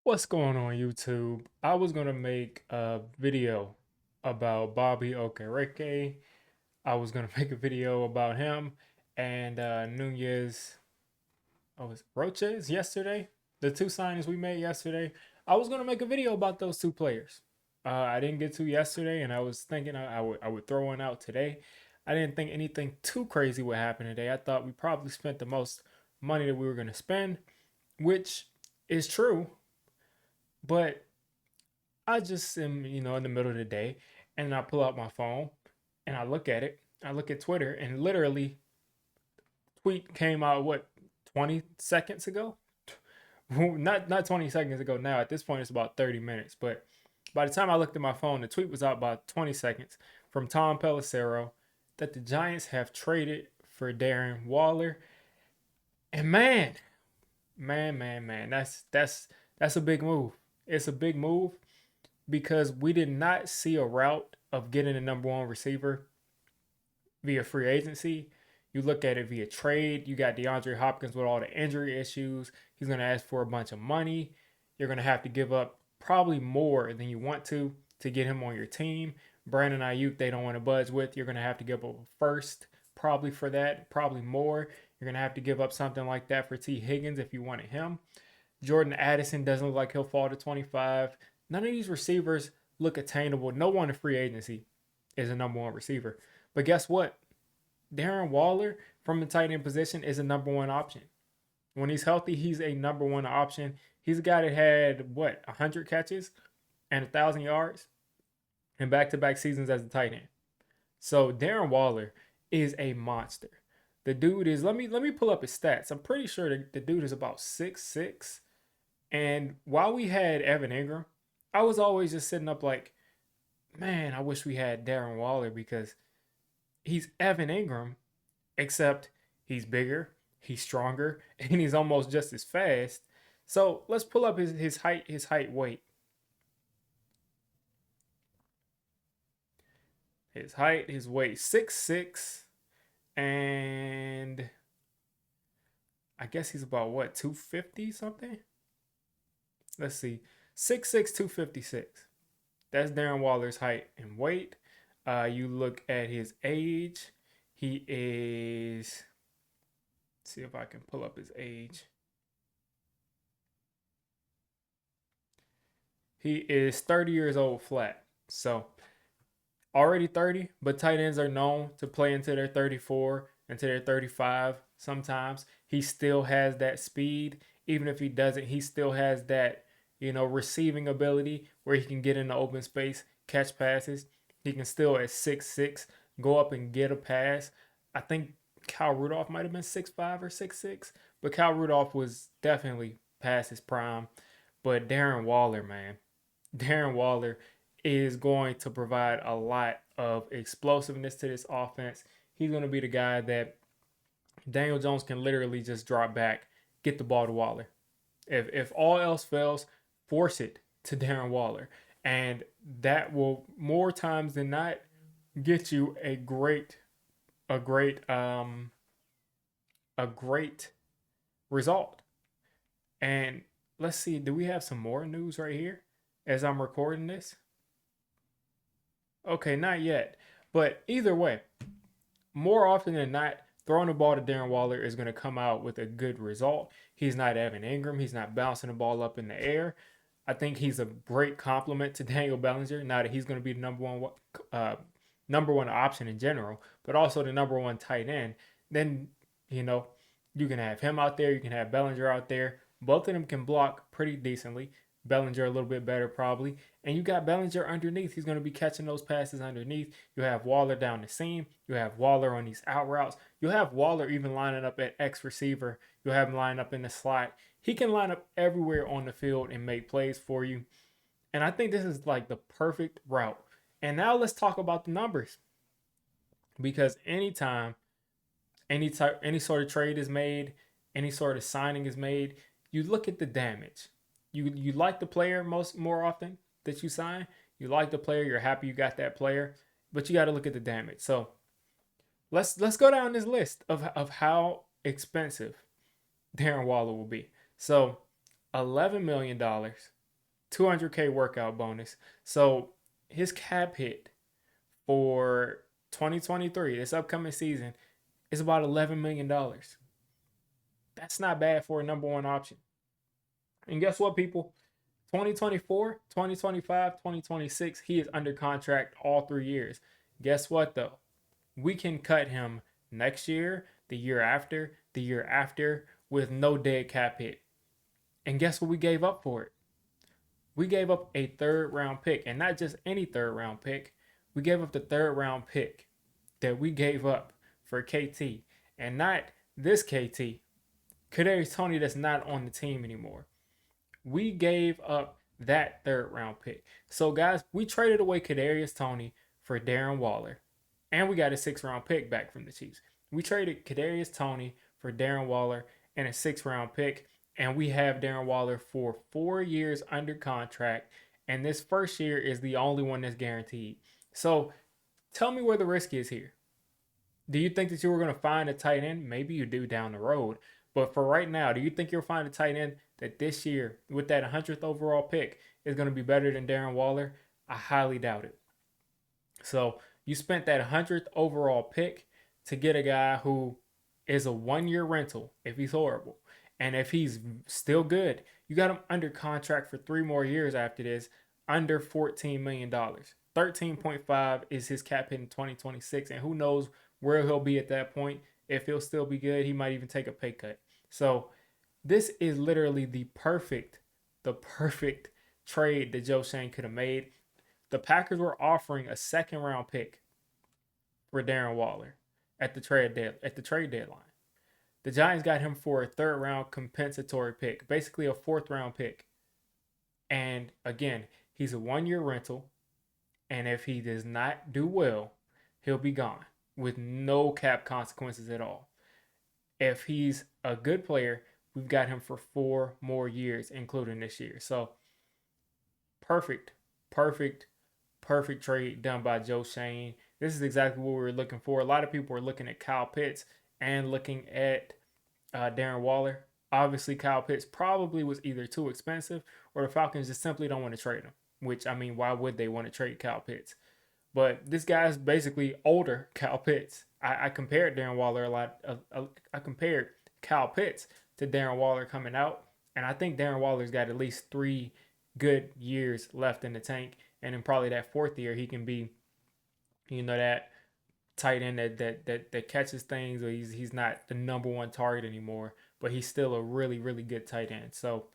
What's going on YouTube? I was gonna make a video about Bobby Okereke. I was gonna make a video about him and Nunez. Oh, was Roches yesterday? The two signings we made yesterday. I was gonna make a video about those two players. I didn't get to yesterday, and I was thinking I would throw one out today. I didn't think anything too crazy would happen today. I thought we probably spent the most money that we were gonna spend, which is true, but I just am, in the middle of the day, and I pull out my phone and I look at it. I look at Twitter, and literally, tweet came out what 20 seconds ago. Not 20 seconds ago. Now at this point, it's about 30 minutes. But by the time I looked at my phone, the tweet was out about 20 seconds from Tom Pelissero that the Giants have traded for Darren Waller. And man, that's a big move. It's a big move because we did not see a route of getting a number one receiver via free agency. You look at it via trade. You got DeAndre Hopkins with all the injury issues. He's going to ask for a bunch of money. You're going to have to give up probably more than you want to get him on your team. Brandon Ayuk, they don't want to budge with. You're going to have to give up a first probably for that, probably more. You're going to have to give up something like that for T. Higgins if you wanted him. Jordan Addison doesn't look like he'll fall to 25. None of these receivers look attainable. No one in free agency is a number one receiver. But guess what? Darren Waller from the tight end position is a number one option. When he's healthy, he's a number one option. He's a guy that had, 100 catches and 1,000 yards in back to back seasons as a tight end. So Darren Waller is a monster. The dude is, let me pull up his stats. I'm pretty sure the dude is about 6'6". And while we had Evan Ingram, I was always just sitting up like, man, I wish we had Darren Waller because he's Evan Ingram, except he's bigger, he's stronger, and he's almost just as fast. So let's pull up his height, weight. His height, his weight, 6'6", and I guess he's about what, 250 something? Let's see. 6'6", 256. That's Darren Waller's height and weight. You look at his age. He is. Let's see if I can pull up his age. He is 30 years old flat. So already 30, but tight ends are known to play into their 34, into their 35 sometimes. He still has that speed. Even if he doesn't, he still has that, receiving ability where he can get in the open space, catch passes. He can still at 6'6" go up and get a pass. I think Kyle Rudolph might have been 6'5" or 6'6", but Kyle Rudolph was definitely past his prime. But Darren Waller, man, Darren Waller is going to provide a lot of explosiveness to this offense. He's going to be the guy that Daniel Jones can literally just drop back, get the ball to Waller. If all else fails, force it to Darren Waller, and that will more times than not get you a great a great result. And let's see, do we have some more news right here as I'm recording this? Okay, not yet. But either way, more often than not, throwing the ball to Darren Waller is going to come out with a good result. He's not Evan Ingram. He's not bouncing the ball up in the air. I think he's a great compliment to Daniel Bellinger. Now that he's going to be the number one option in general, but also the number one tight end. Then you can have him out there. You can have Bellinger out there. Both of them can block pretty decently. Bellinger a little bit better probably. And you got Bellinger underneath. He's going to be catching those passes underneath. You have Waller down the seam. You have Waller on these out routes. You'll have Waller even lining up at X receiver. You'll have him line up in the slot. He can line up everywhere on the field and make plays for you. And I think this is like the perfect route. And now let's talk about the numbers. Because anytime any sort of trade is made, any sort of signing is made, you look at the damage. You like the player more often that you sign. You like the player. You're happy you got that player, but you got to look at the damage. So let's go down this list of how expensive Darren Waller will be. So $11 million, 200K workout bonus. So his cap hit for 2023, this upcoming season, is about $11 million. That's not bad for a number one option. And guess what, people? 2024, 2025, 2026, he is under contract all 3 years. Guess what, though? We can cut him next year, the year after, with no dead cap hit. And guess what we gave up for it? We gave up a third round pick, and not just any third round pick. We gave up the third round pick that we gave up for KT, and not this KT, Kadarius Toney, that's not on the team anymore. We gave up that third round pick. So guys, we traded away Kadarius Toney for Darren Waller, and we got a 6th round pick back from the Chiefs. We traded Kadarius Toney for Darren Waller and a 6th round pick, and we have Darren Waller for 4 years under contract, and this first year is the only one that's guaranteed. So tell me where the risk is here. Do you think that you were going to find a tight end? Maybe you do down the road. But for right now, do you think you'll find a tight end that this year, with that 100th overall pick, is going to be better than Darren Waller? I highly doubt it. So you spent that 100th overall pick to get a guy who is a 1-year rental if he's horrible. And if he's still good, you got him under contract for 3 more years after this, under $14 million. 13.5 is his cap hit in 2026, and who knows where he'll be at that point. If he'll still be good, he might even take a pay cut. So this is literally the perfect trade that Joe Schoen could have made. The Packers were offering a 2nd round pick for Darren Waller at the trade deadline. The Giants got him for a 3rd round compensatory pick, basically a 4th round pick. And again, he's a 1-year rental, and if he does not do well, he'll be gone with no cap consequences at all. If he's a good player, we've got him for 4 more years, including this year. So perfect trade done by Joe Schoen. This is exactly what we were looking for. A lot of people were looking at Kyle Pitts and looking at Darren Waller. Obviously, Kyle Pitts probably was either too expensive or the Falcons just simply don't want to trade him. Which, I mean, why would they want to trade Kyle Pitts? But this guy's basically older Kyle Pitts. I compared Darren Waller a lot. I compared Kyle Pitts to Darren Waller coming out. And I think Darren Waller's got at least 3 good years left in the tank. And in probably that 4th year, he can be, that tight end that catches things, or he's not the number 1 target anymore. But he's still a really, really good tight end. So,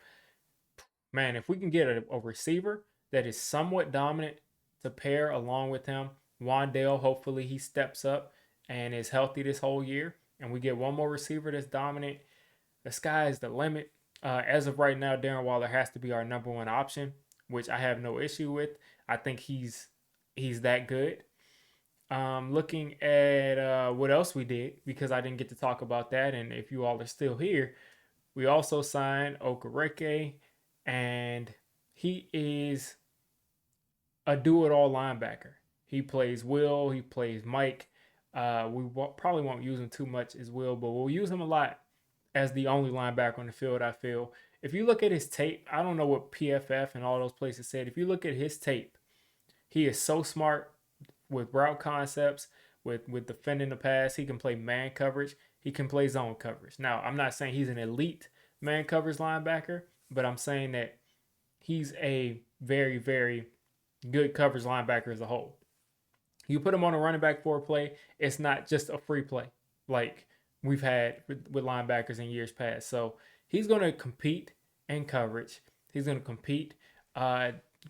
man, if we can get a receiver that is somewhat dominant to pair along with him, Wan'Dale, hopefully he steps up and is healthy this whole year, and we get one more receiver that's dominant, the sky is the limit. As of right now, Darren Waller has to be our number 1 option, which I have no issue with. I think he's that good. Looking at what else we did, because I didn't get to talk about that, and if you all are still here, we also signed Okereke, and he is a do-it-all linebacker. He plays Will, he plays Mike. We probably won't use him too much as Will, but we'll use him a lot as the only linebacker on the field, I feel. If you look at his tape, I don't know what PFF and all those places said. If you look at his tape, he is so smart with route concepts, with defending the pass. He can play man coverage. He can play zone coverage. Now, I'm not saying he's an elite man coverage linebacker, but I'm saying that he's a very, very good coverage linebacker as a whole. You put him on a running back for a play, it's not just a free play like we've had with linebackers in years past. So he's going to compete in coverage. He's going to compete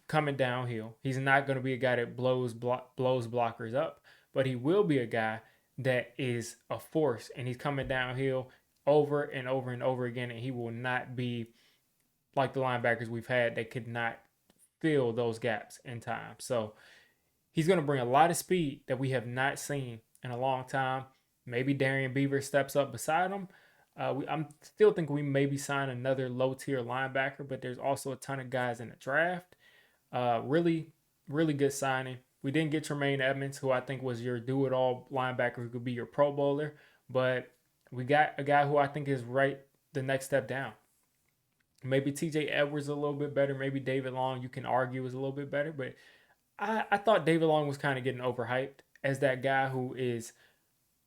coming downhill. He's not going to be a guy that blows blockers up, but he will be a guy that is a force, and he's coming downhill over and over and over again, and he will not be like the linebackers we've had that could not fill those gaps in time. So he's going to bring a lot of speed that we have not seen in a long time. Maybe Darian Beaver steps up beside him. I'm still thinking we maybe sign another low-tier linebacker, but there's also a ton of guys in the draft. Really, really good signing. We didn't get Tremaine Edmonds, who I think was your do-it-all linebacker who could be your Pro Bowler, but we got a guy who I think is right the next step down. Maybe TJ Edwards a little bit better. Maybe David Long, you can argue, is a little bit better. But I thought David Long was kind of getting overhyped as that guy who is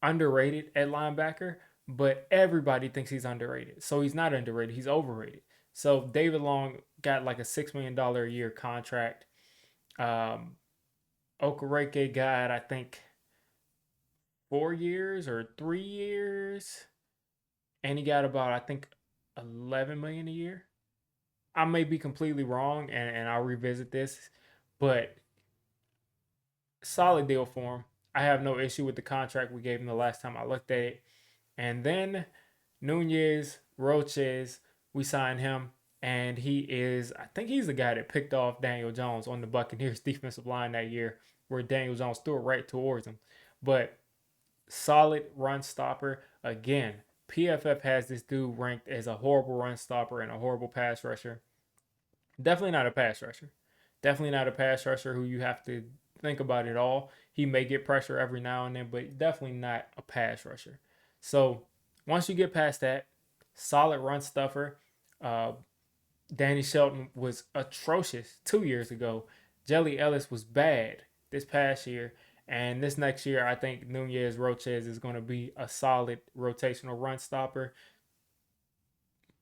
underrated at linebacker, but everybody thinks he's underrated. So he's not underrated, he's overrated. So David Long got like a $6 million a year contract. Um, Okereke got, I think, 4 years or 3 years, and he got about, I think, 11 million a year. I may be completely wrong, and I'll revisit this, but solid deal for him. I have no issue with the contract we gave him the last time I looked at it. And then Nunez, Roches, we signed him, and he is, I think he's the guy that picked off Daniel Jones on the Buccaneers defensive line that year, where Daniel Jones threw it right towards him. But solid run stopper. Again, PFF has this dude ranked as a horrible run stopper and a horrible pass rusher. Definitely not a pass rusher. Definitely not a pass rusher who you have to think about it all. He may get pressure every now and then, but definitely not a pass rusher. So once you get past that, solid run stuffer. Uh, Danny Shelton was atrocious 2 years ago. Jelly Ellis was bad this past year. And this next year, I think Nunez Roches is going to be a solid rotational run stopper.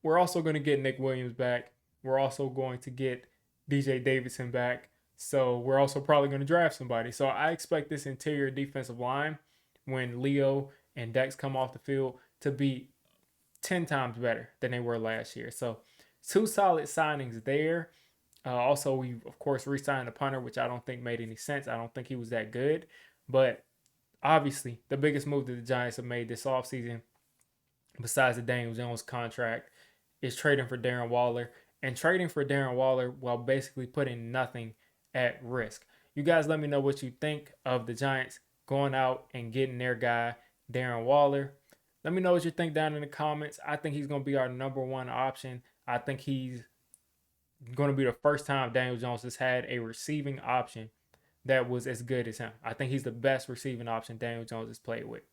We're also going to get Nick Williams back. We're also going to get DJ Davidson back. So we're also probably going to draft somebody. So I expect this interior defensive line, when Leo and Dex come off the field, to be 10 times better than they were last year. So two solid signings there. Also, we, of course, re-signed the punter, which I don't think made any sense. I don't think he was that good. But obviously, the biggest move that the Giants have made this offseason, besides the Daniel Jones contract, is trading for Darren Waller. And trading for Darren Waller while basically putting nothing at risk. You guys let me know what you think of the Giants going out and getting their guy, Darren Waller. Let me know what you think down in the comments. I think he's going to be our number one option. I think he's going to be the first time Daniel Jones has had a receiving option that was as good as him. I think he's the best receiving option Daniel Jones has played with.